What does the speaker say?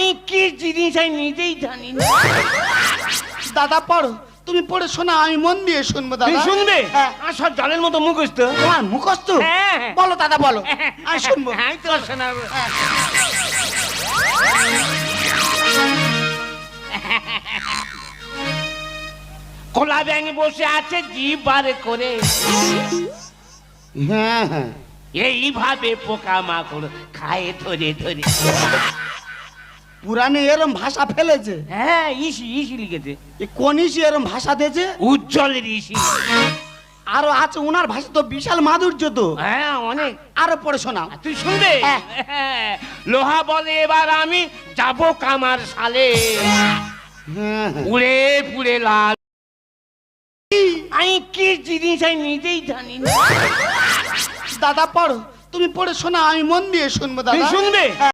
আমি কি জিনিস আমি নিজেই জানি না। দাদা পড়ো, তুমি পড়ে শোনা, আমি মন দিয়ে শুনবো তুমি দাদা। শুনবে? হ্যাঁ। আর সব জলের মতো মুখস্থ। তোমার মুখস্থ? হ্যাঁ। বলো দাদা বলো, আমি শুনবো। আমি তো শোনাবো। কলা ব্যাঙ বসে আছে জিভ বার করে, হ্যাঁ হ্যাঁ, এইভাবে পোকা মাকড় খায় ধরে ধরে। পুরানে এরম ভাষা ফেলেছে? হ্যাঁ, ইসি ইসি লিখেছে। এ কোন ইসি এরম ভাষা দিয়েছে? উজ্জ্বল ঋষি। আরো আছে, ওনার ভাষা তো বিশাল মাধুর্য তো। হ্যাঁ, অনেক। আরো পড়ে শোনাও। তুই শুনবে? হ্যাঁ। লোহা বলে এবার আমি যাব কামার সালে, হ্যাঁ হ্যাঁ। পুড়ে পুড়ে লাল। আমি কি জিনিস আমি নিজেই জানি না। দাদা পড়ো, তুমি পড়ে শোনা, আমি মন দিয়ে শুনবো তুমি দাদা। শুনবে?